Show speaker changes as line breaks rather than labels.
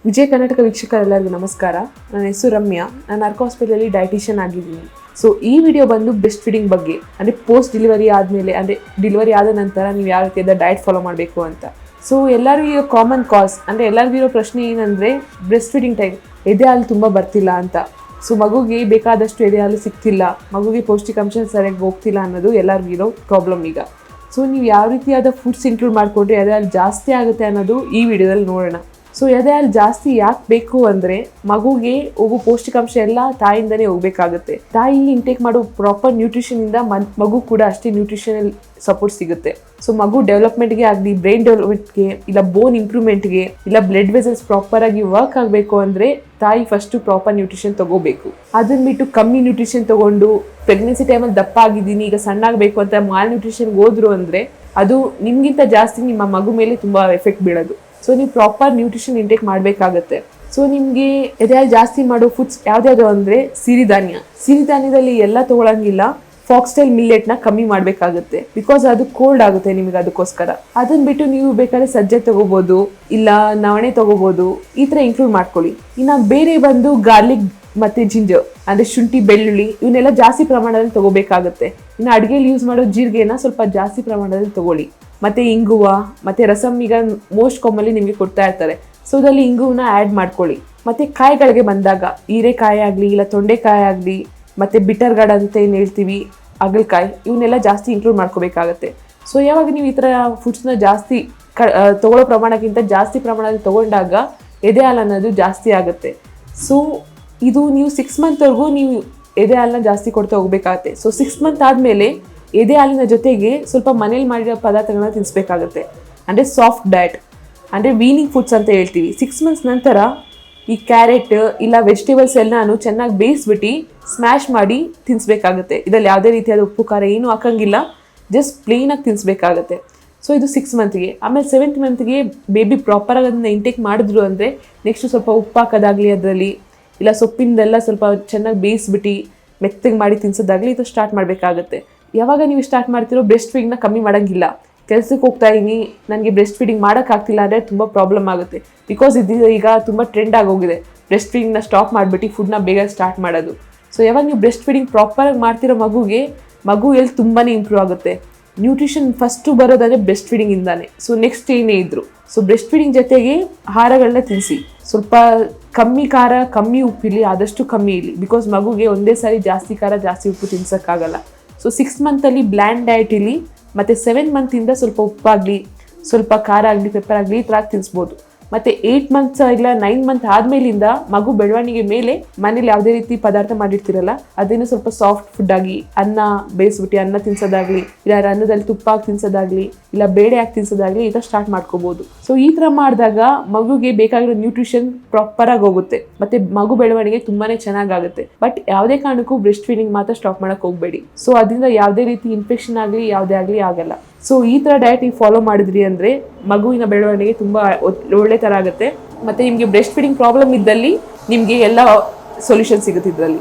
ವಿಜಯ ಕರ್ನಾಟಕ ವೀಕ್ಷಕರೆಲ್ಲರಿಗೂ ನಮಸ್ಕಾರ. ನನ್ನ ಹೆಸರು ರಮ್ಯಾ. ನಾನು ಅರ್ಕ ಹಾಸ್ಪಿಟಲಲ್ಲಿ ಡಯಟಿಷಿಯನ್ ಆಗಿದ್ದೀನಿ. ಸೊ ಈ ವಿಡಿಯೋ ಬಂದು ಬ್ರೆಸ್ಟ್ ಫೀಡಿಂಗ್ ಬಗ್ಗೆ, ಅಂದರೆ ಪೋಸ್ಟ್ ಡೆಲಿವರಿ ಆದಮೇಲೆ, ಅಂದರೆ ಡೆಲಿವರಿ ಆದ ನಂತರ ನೀವು ಯಾವ ರೀತಿಯಾದ ಡಯಟ್ ಫಾಲೋ ಮಾಡಬೇಕು ಅಂತ. ಸೊ ಎಲ್ಲರಿಗೂ ಇರೋ ಕಾಮನ್ ಕಾಸ್, ಅಂದರೆ ಎಲ್ಲರಿಗೂ ಇರೋ ಪ್ರಶ್ನೆ ಏನಂದರೆ ಬ್ರೆಸ್ಟ್ ಫೀಡಿಂಗ್ ಟೈಮ್ ಎದೆ ಹಾಲು ತುಂಬ ಬರ್ತಿಲ್ಲ ಅಂತ. ಸೊ ಮಗುಗೆ ಬೇಕಾದಷ್ಟು ಎದೆ ಹಾಲು ಸಿಗ್ತಿಲ್ಲ, ಮಗುಗೆ ಪೌಷ್ಟಿಕಾಂಶ ಸರಿಯಾಗಿ ಹೋಗ್ತಿಲ್ಲ ಅನ್ನೋದು ಎಲ್ಲರಿಗೂ ಇರೋ ಪ್ರಾಬ್ಲಮ್ ಈಗ. ಸೊ ನೀವು ಯಾವ ರೀತಿಯಾದ ಫುಡ್ಸ್ ಇನ್ಕ್ಲೂಡ್ ಮಾಡಿಕೊಂಡ್ರೆ ಎದೆ ಹಾಲು ಜಾಸ್ತಿ ಆಗುತ್ತೆ ಅನ್ನೋದು ಈ ವಿಡಿಯೋದಲ್ಲಿ ನೋಡೋಣ. ಸೊ ಎದೆ ಹಾಲು ಜಾಸ್ತಿ ಯಾಕೆ ಬೇಕು ಅಂದರೆ ಮಗುಗೆ ಹೋಗೋ ಪೌಷ್ಟಿಕಾಂಶ ಎಲ್ಲ ತಾಯಿಂದನೇ ಹೋಗ್ಬೇಕಾಗುತ್ತೆ. ತಾಯಿ ಇಂಟೇಕ್ ಮಾಡೋ ಪ್ರಾಪರ್ ನ್ಯೂಟ್ರಿಷನಿಂದ ಮಗು ಕೂಡ ಅಷ್ಟೇ ನ್ಯೂಟ್ರಿಷನಲ್ ಸಪೋರ್ಟ್ ಸಿಗುತ್ತೆ. ಸೊ ಮಗು ಡೆವಲಪ್ಮೆಂಟ್ಗೆ ಆಗಲಿ, ಬ್ರೈನ್ ಡೆವಲಪ್ಮೆಂಟ್ಗೆ, ಇಲ್ಲ ಬೋನ್ ಇಂಪ್ರೂವ್ಮೆಂಟ್ಗೆ, ಇಲ್ಲ ಬ್ಲಡ್ ವೆಸಲ್ಸ್ ಪ್ರಾಪರ್ ಆಗಿ ವರ್ಕ್ ಆಗಬೇಕು ಅಂದರೆ ತಾಯಿ ಫಸ್ಟು ಪ್ರಾಪರ್ ನ್ಯೂಟ್ರಿಷನ್ ತಗೋಬೇಕು. ಅದನ್ನ ಬಿಟ್ಟು ಕಮ್ಮಿ ನ್ಯೂಟ್ರಿಷನ್ ತಗೊಂಡು ಪ್ರೆಗ್ನೆನ್ಸಿ ಟೈಮಲ್ಲಿ ದಪ್ಪ ಆಗಿದ್ದೀನಿ, ಈಗ ಸಣ್ಣ ಆಗಬೇಕು ಅಂತ ಮಾಲ್ ನ್ಯೂಟ್ರಿಷನ್ಗೆ ಹೋದ್ರು ಅಂದರೆ ಅದು ನಿಮಗಿಂತ ಜಾಸ್ತಿ ನಿಮ್ಮ ಮಗು ಮೇಲೆ ತುಂಬ ಎಫೆಕ್ಟ್ ಬೀಳೋದು. ಸೊ ನೀವು ಪ್ರಾಪರ್ ನ್ಯೂಟ್ರಿಷನ್ ಇಂಟೇಕ್ ಮಾಡಬೇಕಾಗತ್ತೆ. ಸೊ ನಿಮಗೆ ಎದೆ ಹಾಲು ಜಾಸ್ತಿ ಮಾಡೋ ಫುಡ್ಸ್ ಯಾವ್ದ್ಯಾವುದು ಅಂದರೆ ಸಿರಿಧಾನ್ಯದಲ್ಲಿ ಎಲ್ಲ ತಗೊಳಂಗಿಲ್ಲ. ಫಾಕ್ಸ್ಟೈಲ್ ಮಿಲ್ಲೆಟ್ನ ಕಮ್ಮಿ ಮಾಡಬೇಕಾಗುತ್ತೆ, ಬಿಕಾಸ್ ಅದು ಕೋಲ್ಡ್ ಆಗುತ್ತೆ ನಿಮಗೆ. ಅದಕ್ಕೋಸ್ಕರ ಅದನ್ನ ಬಿಟ್ಟು ನೀವು ಬೇಕಾದ್ರೆ ಸಜ್ಜೆ ತಗೋಬೋದು, ಇಲ್ಲ ನವಣೆ ತಗೋಬೋದು, ಈ ಥರ ಇನ್ಕ್ಲೂಡ್ ಮಾಡ್ಕೊಳ್ಳಿ. ಇನ್ನು ಬೇರೆ ಬಂದು ಗಾರ್ಲಿಕ್ ಮತ್ತೆ ಜಿಂಜರ್, ಅಂದರೆ ಶುಂಠಿ, ಬೆಳ್ಳುಳ್ಳಿ, ಇವನ್ನೆಲ್ಲ ಜಾಸ್ತಿ ಪ್ರಮಾಣದಲ್ಲಿ ತಗೋಬೇಕಾಗುತ್ತೆ. ಇನ್ನು ಅಡುಗೆಯಲ್ಲಿ ಯೂಸ್ ಮಾಡೋ ಜೀರಿಗೆನ ಸ್ವಲ್ಪ ಜಾಸ್ತಿ ಪ್ರಮಾಣದಲ್ಲಿ ತಗೊಳ್ಳಿ. ಮತ್ತು ಇಂಗುವ ಮತ್ತು ರಸಮ್ ಈಗ ಮೋಸ್ಟ್ ಕಾಮನ್ಲಿ ನಿಮಗೆ ಕೊಡ್ತಾ ಇರ್ತಾರೆ. ಸೊ ಇದರಲ್ಲಿ ಇಂಗುವನ್ನ ಆ್ಯಡ್ ಮಾಡ್ಕೊಳ್ಳಿ. ಮತ್ತು ಕಾಯಿಗಳಿಗೆ ಬಂದಾಗ ಹೀರೆಕಾಯಿ ಆಗಲಿ, ಇಲ್ಲ ತೊಂಡೆಕಾಯಿ ಆಗಲಿ, ಮತ್ತು ಬಿಟರ್ ಗಾರ್ಡ್ ಅಂತ ಏನು ಹೇಳ್ತೀವಿ, ಹಾಗಲಕಾಯಿ, ಇವನ್ನೆಲ್ಲ ಜಾಸ್ತಿ ಇನ್ಕ್ಲೂಡ್ ಮಾಡ್ಕೋಬೇಕಾಗತ್ತೆ. ಸೊ ಯಾವಾಗ ನೀವು ಈ ಥರ ಫುಡ್ಸ್ನ ಜಾಸ್ತಿ ತೊಗೊಳ್ಳೋ ಪ್ರಮಾಣಕ್ಕಿಂತ ಜಾಸ್ತಿ ಪ್ರಮಾಣದಲ್ಲಿ ತೊಗೊಂಡಾಗ ಎದೆ ಹಾಲು ಅನ್ನೋದು ಜಾಸ್ತಿ ಆಗುತ್ತೆ. ಸೊ ಇದು ನೀವು 6 ಮಂತ್ವರೆಗೂ ನೀವು ಎದೆ ಹಾಲನ್ನ ಜಾಸ್ತಿ ಕೊಡ್ತಾ ಹೋಗ್ಬೇಕಾಗತ್ತೆ. ಸೊ 6 ಮಂತ್ ಆದಮೇಲೆ ಎದೆ ಹಾಲಿನ ಜೊತೆಗೆ ಸ್ವಲ್ಪ ಮನೇಲಿ ಮಾಡಿರೋ ಪದಾರ್ಥಗಳನ್ನ ತಿನ್ನಿಸ್ಬೇಕಾಗತ್ತೆ. ಅಂದರೆ ಸಾಫ್ಟ್ ಡಯಟ್, ಅಂದರೆ ವೀನಿಂಗ್ ಫುಡ್ಸ್ ಅಂತ ಹೇಳ್ತೀವಿ. 6 ಮಂತ್ಸ್ ನಂತರ ಈ ಕ್ಯಾರೆಟ್ ಇಲ್ಲ ವೆಜಿಟೇಬಲ್ಸ್ ಎಲ್ಲನೂ ಚೆನ್ನಾಗಿ ಬೇಯಿಸ್ಬಿಟ್ಟು ಸ್ಮ್ಯಾಶ್ ಮಾಡಿ ತಿನ್ನಿಸ್ಬೇಕಾಗುತ್ತೆ. ಇದರಲ್ಲಿ ಯಾವುದೇ ರೀತಿಯಾದ ಉಪ್ಪು ಖಾರ ಏನೂ ಹಾಕಂಗಿಲ್ಲ, ಜಸ್ಟ್ ಪ್ಲೇನಾಗಿ ತಿನ್ನಿಸ್ಬೇಕಾಗತ್ತೆ. ಸೊ ಇದು 6 ಮಂತ್ಗೆ. ಆಮೇಲೆ 7th ಮಂತ್ಗೆ ಬೇಬಿ ಪ್ರಾಪರಾಗಿ ಅದನ್ನು ಇಂಟೇಕ್ ಮಾಡಿದ್ರು ಅಂದರೆ ನೆಕ್ಸ್ಟ್ ಸ್ವಲ್ಪ ಉಪ್ಪು ಹಾಕೋದಾಗಲಿ ಅದರಲ್ಲಿ, ಇಲ್ಲ ಸೊಪ್ಪಿಂದೆಲ್ಲ ಸ್ವಲ್ಪ ಚೆನ್ನಾಗಿ ಬೇಯಿಸ್ಬಿಟ್ಟು ಮೆತ್ತಗೆ ಮಾಡಿ ತಿನ್ಸೋದಾಗಲಿ ಇದು ಸ್ಟಾರ್ಟ್ ಮಾಡಬೇಕಾಗುತ್ತೆ. ಯಾವಾಗ ನೀವು ಸ್ಟಾರ್ಟ್ ಮಾಡ್ತಿರೋ ಬ್ರೆಸ್ಟ್ ಫೀಡಿಂಗ್ನ ಕಮ್ಮಿ ಮಾಡೋಂಗಿಲ್ಲ. ಕೆಲಸಕ್ಕೆ ಹೋಗ್ತಾ ಇದ್ದೀನಿ, ನನಗೆ ಬ್ರೆಸ್ಟ್ ಫೀಡಿಂಗ್ ಮಾಡೋಕ್ಕಾಗ್ತಿಲ್ಲ ಅಂದರೆ ತುಂಬ ಪ್ರಾಬ್ಲಮ್ ಆಗುತ್ತೆ. ಬಿಕಾಸ್ ಇದು ಈಗ ತುಂಬ ಟ್ರೆಂಡ್ ಆಗೋಗಿದೆ ಬ್ರೆಸ್ಟ್ ಫೀಡಿಂಗ್ನ ಸ್ಟಾಪ್ ಮಾಡಿಬಿಟ್ಟು ಫುಡ್ನ ಬೇಗ ಸ್ಟಾರ್ಟ್ ಮಾಡೋದು. ಸೊ ಯಾವಾಗ ನೀವು ಬ್ರೆಸ್ಟ್ ಫೀಡಿಂಗ್ ಪ್ರಾಪರಾಗಿ ಮಾಡ್ತಿರೋ ಮಗು ಎಲ್ಲಿ ತುಂಬಾ ಇಂಪ್ರೂವ್ ಆಗುತ್ತೆ. ನ್ಯೂಟ್ರಿಷನ್ ಫಸ್ಟು ಬರೋದಾದರೆ ಬ್ರೆಸ್ಟ್ ಫೀಡಿಂಗಿಂದಾನೆ. ಸೊ ನೆಕ್ಸ್ಟ್ ಏನೇ ಇದ್ರು, ಸೊ ಬ್ರೆಸ್ಟ್ ಫೀಡಿಂಗ್ ಜೊತೆಗೆ ಆಹಾರಗಳನ್ನ ತಿನ್ನಿಸಿ. ಸ್ವಲ್ಪ ಕಮ್ಮಿ ಖಾರ, ಕಮ್ಮಿ ಉಪ್ಪಿರಲಿ, ಆದಷ್ಟು ಕಮ್ಮಿ ಇರಲಿ. ಬಿಕಾಸ್ ಮಗುಗೆ ಒಂದೇ ಸಾರಿ ಜಾಸ್ತಿ ಖಾರ, ಜಾಸ್ತಿ ಉಪ್ಪು ತಿನ್ಸೋಕ್ಕಾಗಲ್ಲ. ಸೊ 6 ಮಂತಲ್ಲಿ ಬ್ಲ್ಯಾಂಡ್ ಡಯಟ್ ಇರಲಿ, ಮತ್ತು 7 ಮಂತಿಂದ ಸ್ವಲ್ಪ ಉಪ್ಪಾಗಲಿ, ಸ್ವಲ್ಪ ಖಾರ ಆಗಲಿ, ಪೆಪ್ಪರ್ ಆಗಲಿ, ಈ ಥರ ತಿನ್ನಿಸ್ಬೋದು. ಮತ್ತು 8 ಮಂತ್ಸ್ ಇಲ್ಲ 9 ಮಂತ್ ಆದಮೇಲಿಂದ ಮಗು ಬೆಳವಣಿಗೆ ಮೇಲೆ ಮನೇಲಿ ಯಾವುದೇ ರೀತಿ ಪದಾರ್ಥ ಮಾಡಿರ್ತೀರಲ್ಲ ಅದನ್ನು ಸ್ವಲ್ಪ ಸಾಫ್ಟ್ ಫುಡ್ ಆಗಿ ಅನ್ನ ಬೇಯಿಸ್ಬಿಟ್ಟು ಅನ್ನ ತಿನ್ಸೋದಾಗಲಿ, ಇಲ್ಲ ಅನ್ನದಲ್ಲಿ ತುಪ್ಪ ಹಾಕಿ ತಿನ್ಸೋದಾಗಲಿ, ಇಲ್ಲ ಬೇಳೆ ಹಾಕಿ ತಿನ್ಸೋದಾಗಲಿ, ಈ ಥರ ಸ್ಟಾರ್ಟ್ ಮಾಡ್ಕೋಬೋದು. ಸೊ ಈ ಥರ ಮಾಡಿದಾಗ ಮಗುಗೆ ಬೇಕಾಗಿರೋ ನ್ಯೂಟ್ರಿಷನ್ ಪ್ರಾಪರಾಗಿ ಹೋಗುತ್ತೆ, ಮತ್ತು ಮಗು ಬೆಳವಣಿಗೆ ತುಂಬಾ ಚೆನ್ನಾಗಾಗುತ್ತೆ. ಬಟ್ ಯಾವುದೇ ಕಾರಣಕ್ಕೂ ಬ್ರೆಸ್ಟ್ ಫೀಡಿಂಗ್ ಮಾತ್ರ ಸ್ಟಾಪ್ ಮಾಡೋಕ್ಕೆ ಹೋಗಬೇಡಿ. ಸೊ ಅದರಿಂದ ಯಾವುದೇ ರೀತಿ ಇನ್ಫೆಕ್ಷನ್ ಆಗಲಿ ಯಾವುದೇ ಆಗಲಿ ಆಗಲ್ಲ. ಸೊ ಈ ಥರ ಡಯಟ್ ನೀವು ಫಾಲೋ ಮಾಡಿದ್ರಿ ಅಂದರೆ ಮಗುವಿನ ಬೆಳವಣಿಗೆ ತುಂಬ ಒಳ್ಳೆ ಥರ ಆಗುತ್ತೆ. ಮತ್ತು ನಿಮಗೆ ಬ್ರೆಸ್ಟ್ ಫೀಡಿಂಗ್ ಪ್ರಾಬ್ಲಮ್ ಇದ್ದಲ್ಲಿ ನಿಮಗೆ ಎಲ್ಲ ಸೊಲ್ಯೂಷನ್ ಸಿಗುತ್ತೆ ಇದರಲ್ಲಿ.